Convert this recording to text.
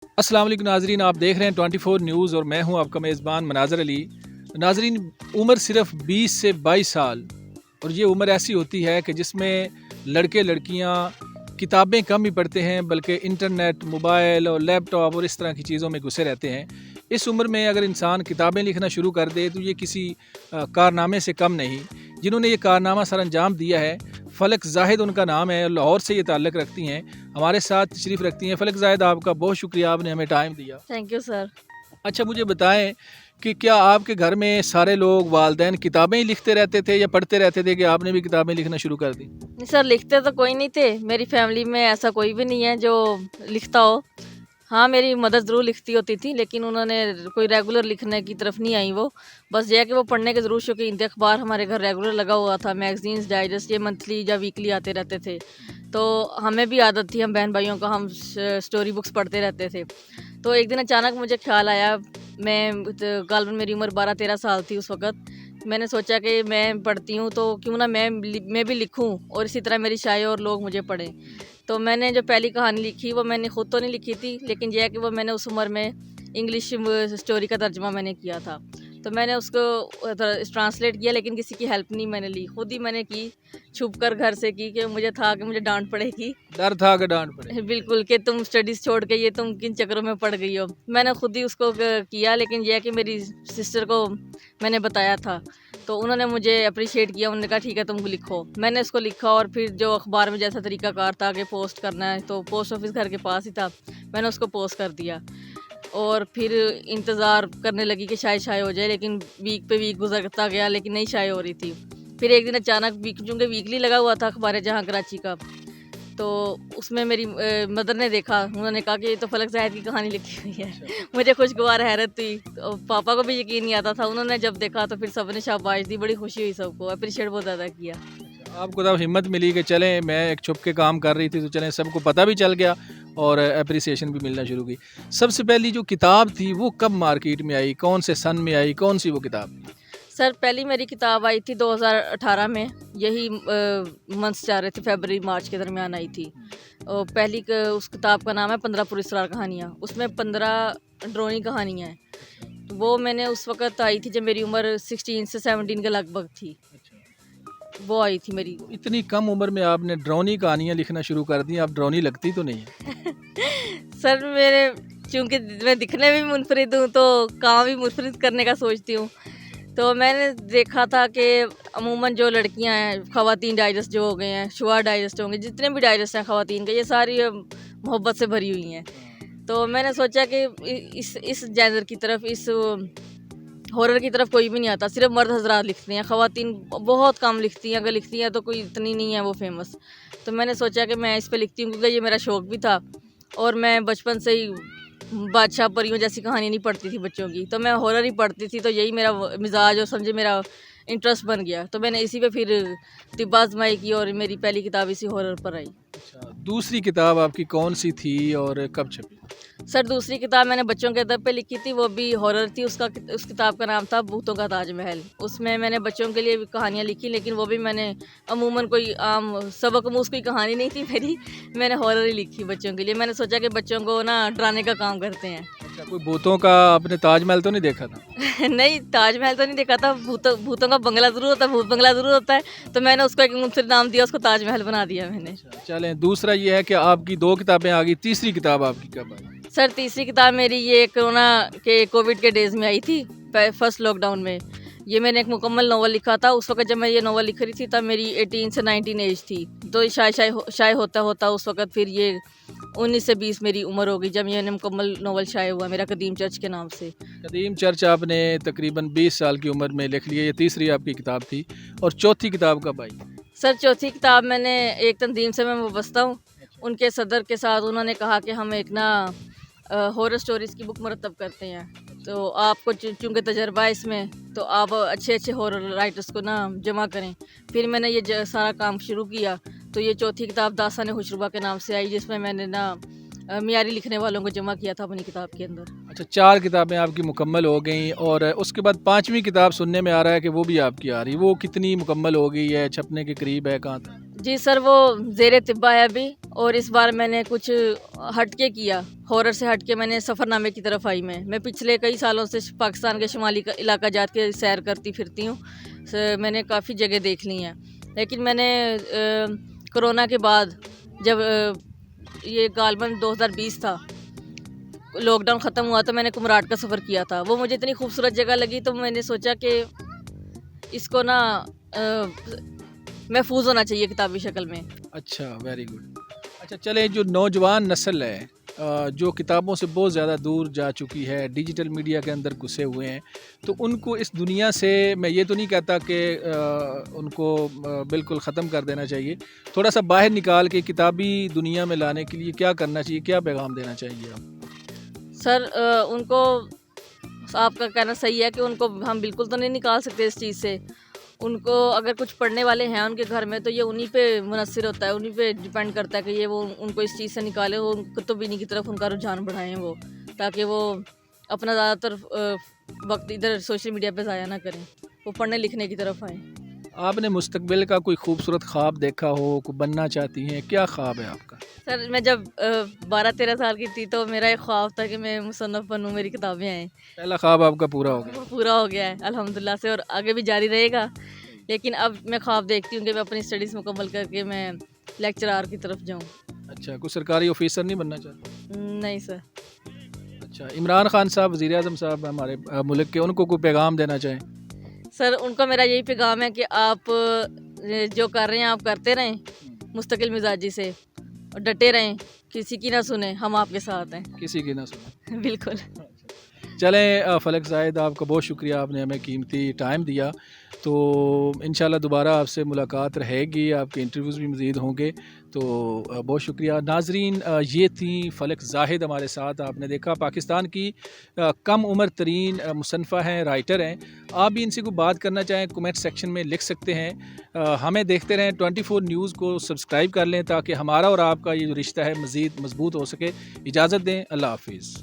अस्सलाम वालेकुम नाजरीन, आप देख रहे हैं 24 न्यूज़ और मैं हूं आपका मेज़बान मनाज़र अली। नाजरीन, उम्र सिर्फ 20 से 22 साल और ये उम्र ऐसी होती है कि जिसमें लड़के लड़कियां किताबें कम ही पढ़ते हैं बल्कि इंटरनेट, मोबाइल और लैपटॉप और इस तरह की चीज़ों में घुसे रहते हैं। इस उम्र में अगर इंसान किताबें लिखना शुरू कर दे तो ये किसी कारनामे से कम नहीं। जिन्होंने ये कारनामा सर अंजाम दिया है, फ़लक ज़ाहिद उनका नाम है और लाहौर से ये ताल्लुक़ रखती हैं, हमारे साथ तशरीफ़ रखती हैं। फ़लक ज़ाहिद, आपका बहुत शुक्रिया, आपने हमें टाइम दिया। Thank you sir. अच्छा, मुझे बताएं कि क्या आपके घर में सारे लोग वालिदैन किताबें ही लिखते रहते थे या पढ़ते रहते थे कि आपने भी किताबें लिखना शुरू कर दी? नहीं सर, लिखते तो कोई नहीं थे। मेरी फैमिली में ऐसा कोई भी नहीं है जो लिखता हो। हाँ, मेरी मदर ज़रूर लिखती होती थी, लेकिन उन्होंने कोई रेगुलर लिखने की तरफ नहीं आई वो। बस ये है कि वो पढ़ने के ज़रूर शौकीन थे। अखबार हमारे घर रेगुलर लगा हुआ था, मैगज़ीन्स, डाइजेस्ट ये मंथली या वीकली आते रहते थे। तो हमें भी आदत थी, हम बहन भाइयों को हम स्टोरी बुक्स पढ़ते रहते थे। तो एक दिन अचानक मुझे ख्याल आया, मैं गालिबन मेरी उम्र 12-13 साल थी उस वक़्त। मैंने सोचा कि मैं पढ़ती हूँ तो क्यों ना मैं भी लिखूँ और इसी तरह मेरी शायरी और लोग मुझे पढ़ें। तो मैंने जो पहली कहानी लिखी वो मैंने खुद तो नहीं लिखी थी, लेकिन यह है कि वो मैंने उस उम्र में इंग्लिश स्टोरी का तर्जुमा मैंने किया था। तो मैंने उसको ट्रांसलेट किया, लेकिन किसी की हेल्प नहीं मैंने ली, खुद ही मैंने की, छुप कर घर से की, कि मुझे था कि मुझे डांट पड़ेगी। डर था कि डांट पड़े? बिल्कुल, कि तुम स्टडीज़ छोड़ के ये तुम किन चक्करों में पड़ गई हो। मैंने खुद ही उसको किया, लेकिन यह है कि मेरी सिस्टर को मैंने बताया था, तो उन्होंने मुझे अप्रिशिएट किया। उन्होंने कहा ठीक है तुम लिखो। मैंने उसको लिखा और फिर जो अखबार में जैसा तरीकाकार था कि पोस्ट करना है, तो पोस्ट ऑफिस घर के पास ही था, मैंने उसको पोस्ट कर दिया। और फिर इंतज़ार करने लगी कि शायद हो जाए, लेकिन वीक पे वीक गुजरता गया, लेकिन नहीं शाये हो रही थी। फिर एक दिन अचानक चूँकि वीकली लगा हुआ था अखबार जहाँ कराची का, तो उसमें मेरी मदर ने देखा। उन्होंने कहा कि ये तो फ़लक ज़ाहिद की कहानी लिखी हुई है। मुझे खुशगवार हैरत हुई, तो पापा को भी यकीन नहीं आता था। उन्होंने जब देखा तो फिर सबने शाबाश दी, बड़ी खुशी हुई सबको, अप्रिशिएट बहुत ज़्यादा किया। आपको तब हिम्मत मिली कि चलें, मैं एक छुप के काम कर रही थी तो चलें, सबको पता भी चल गया और अप्रिसिएशन भी मिलना शुरू की। सबसे पहली जो किताब थी वो कब मार्केट में आई, कौन से सन में आई, कौन सी वो किताब? सर, पहली मेरी किताब आई थी 2018 में। यही मंथ्स जा रहे थे, फरवरी मार्च के दरमियान आई थी। और उस किताब का नाम है 15 पुरस्कार कहानियाँ। उसमें 15 ड्राइंग कहानियाँ हैं। तो वो मैंने उस वक़्त आई थी जब मेरी उम्र 16 से 17 के लगभग थी। वो आई थी मेरी। इतनी कम उम्र में आपने ड्रोनी कहानियाँ लिखना शुरू कर दी, आप ड्रोनी लगती तो नहीं है? सर, मेरे चूँकि मैं दिखने में भी मुनफरिद हूँ, तो काम भी मुनफरिद करने का सोचती हूँ। तो मैंने देखा था कि अमूमन जो लड़कियां हैं, ख़वातीन डाइजेस्ट जो हो गए हैं, शुआ डाइजेस्ट होंगे, जितने भी डाइजेस्ट हैं ख़वातीन के, ये सारी मोहब्बत से भरी हुई हैं। तो मैंने सोचा कि इस जेंडर की तरफ, इस हॉरर की तरफ कोई भी नहीं आता, सिर्फ मर्द हजरात लिखते हैं, ख़वातीन बहुत कम लिखती हैं, अगर लिखती हैं तो कोई इतनी नहीं है वो फेमस। तो मैंने सोचा कि मैं इस पर लिखती हूँ, क्योंकि ये मेरा शौक़ भी था और मैं बचपन से ही बादशाह परियों जैसी कहानी नहीं पढ़ती थी बच्चों की, तो मैं हॉरर ही पढ़ती थी। तो यही मेरा मिजाज और समझे मेरा इंटरेस्ट बन गया, तो मैंने इसी पे फिर तिब्बत आज़माई की और मेरी पहली किताब इसी हॉरर पर आई। अच्छा, दूसरी किताब आपकी कौन सी थी और कब छपी? सर, दूसरी किताब मैंने बच्चों के अदब पे लिखी थी, वो भी हॉरर थी। उस किताब का नाम था भूतों का ताजमहल। उसमें मैंने बच्चों के लिए भी कहानियाँ लिखी, लेकिन वो भी मैंने अमूमन कोई आम सबक-आमूज़ कोई कहानी नहीं थी मेरी, मैंने हॉरर ही लिखी बच्चों के लिए। मैंने सोचा कि बच्चों को ना डराने का काम करते हैं। अच्छा, कोई भूतों का आपने ताजमहल तो नहीं देखा था? नहीं, ताजमहल तो नहीं देखा था, भूतों का बंगला ज़रूर होता है, भूत बंगला ज़रूर होता है, तो मैंने उसको एक मुनफरिद नाम दिया, उसको ताजमहल बना दिया मैंने। अच्छा, चलें, दूसरा ये है कि आपकी 2 किताबें आ गई, तीसरी किताब आपकी कब आई? सर, तीसरी किताब मेरी ये कोरोना के कोविड के डेज़ में आई थी, फर्स्ट लॉकडाउन में। ये मैंने एक मुकम्मल नॉवल लिखा था। उस वक़्त जब मैं ये नॉवल लिख रही थी तब मेरी 18 से 19 एज थी। तो शाये होता उस वक़्त फिर ये 19 से 20 मेरी उम्र हो गई जब ये मुकम्मल नॉवल शाये हुआ मेरा, कदीम चर्च के नाम से। कदीम चर्च आपने तकरीबन 20 साल की उम्र में लिख लिया, ये तीसरी आपकी किताब थी। और चौथी किताब कब आई? सर, चौथी किताब मैंने एक तंजीम से मैं वाबस्ता हूँ, उनके सदर के साथ उन्होंने कहा कि हम एक ना हॉरर स्टोरीज़ की बुक मुरतब करते हैं, तो आपको चूँकि तजर्बा है इसमें, तो आप अच्छे हॉरर राइटर्स को ना जमा करें। फिर मैंने ये सारा काम शुरू किया, तो ये चौथी किताब दास्तान खुशरुबा के नाम से आई, जिसमें मैंने ना मियारी लिखने वालों को जमा किया था अपनी किताब के अंदर। अच्छा, 4 किताबें आपकी मुकम्मल हो गई और उसके बाद 5वीं किताब सुनने में आ रहा है कि वो भी आपकी आ रही, वो कितनी मुकम्मल हो गई है, छपने के करीब है, कहाँ तक? जी सर, वो ज़ेरे तिब्बा है अभी, और इस बार मैंने कुछ हटके किया, हॉरर से हटके मैंने सफ़रनामे की तरफ आई मैं पिछले कई सालों से पाकिस्तान के शुमाली का इलाका जात के सैर करती फिरती हूँ। मैंने काफ़ी जगह देख ली हैं, लेकिन मैंने कोरोना के बाद जब ये गालबन 2020 था, लॉकडाउन ख़त्म हुआ, तो मैंने कुमराट का सफ़र किया था। वो मुझे इतनी खूबसूरत जगह लगी, तो मैंने सोचा कि इसको ना महफूज होना चाहिए किताबी शक्ल में। अच्छा, वेरी गुड। अच्छा, चले, जो नौजवान नस्ल है जो किताबों से बहुत ज़्यादा दूर जा चुकी है, डिजिटल मीडिया के अंदर घुसे हुए हैं, तो उनको इस दुनिया से, मैं ये तो नहीं कहता कि उनको बिल्कुल ख़त्म कर देना चाहिए, थोड़ा सा बाहर निकाल के किताबी दुनिया में लाने के लिए क्या करना चाहिए, क्या पैगाम देना चाहिए आप? सर उनको, आपका कहना सही है कि उनको हम बिल्कुल तो नहीं निकाल सकते इस चीज़ से। उनको अगर कुछ पढ़ने वाले हैं उनके घर में, तो ये उन्हीं पे मुनस्सिर होता है, उन्हीं पे डिपेंड करता है कि ये वो उनको इस चीज़ से निकाले, वो कुतुबीनी की तरफ उनका रुझान बढ़ाएं वो, ताकि वो अपना ज़्यादातर वक्त इधर सोशल मीडिया पे ज़ाया ना करें, वो पढ़ने लिखने की तरफ आएँ। आपने मुस्तकबिल का कोई खूबसूरत ख्वाब देखा हो, को बनना चाहती हैं, क्या ख्वाब है आपका? सर मैं जब 12-13 साल की थी, तो मेरा एक ख्वाब था कि मैं मुसन्नफ़ बनूँ, मेरी किताबें आएँ। पहला ख्वाब आपका पूरा हो गया? वो पूरा हो गया है अल्हम्दुलिल्लाह से, और आगे भी जारी रहेगा। लेकिन अब मैं ख्वाब देखती हूँ कि मैं अपनी स्टडीज़ मुकम्मल करके मैं लेक्चरार की तरफ जाऊँ। अच्छा, कोई सरकारी ऑफिसर नहीं बनना चाहते? नहीं सर। अच्छा, इमरान खान साहब वज़ीर आज़म साहब हमारे मुल्क के, उनको कोई पैगाम देना चाहें? सर उनका मेरा यही पैगाम है कि आप जो कर रहे हैं आप करते रहें मुस्तकिल मिजाजी से, और डटे रहें, किसी की ना सुने, हम आपके साथ हैं। किसी की ना सुने। बिल्कुल। चलें, फ़लक ज़ाहिद, आपका बहुत शुक्रिया, आपने हमें कीमती टाइम दिया। तो इंशाल्लाह दोबारा आपसे मुलाकात रहेगी, आपके इंटरव्यूज़ भी मज़ीद होंगे। तो बहुत शुक्रिया नाज़रीन। ये थी फ़लक ज़ाहिद हमारे साथ। आपने देखा, पाकिस्तान की कम उम्र तरीन मुसन्फ़ा हैं, राइटर हैं। आप भी इनसे कोई बात करना चाहें, कमेंट सेक्शन में लिख सकते हैं। हमें देखते रहें, 24 न्यूज़ को सब्सक्राइब कर लें, ताकि हमारा और आपका ये जो रिश्ता है मज़ीद मज़बूत हो सके। इजाज़त दें, अल्लाह हाफ़िज़।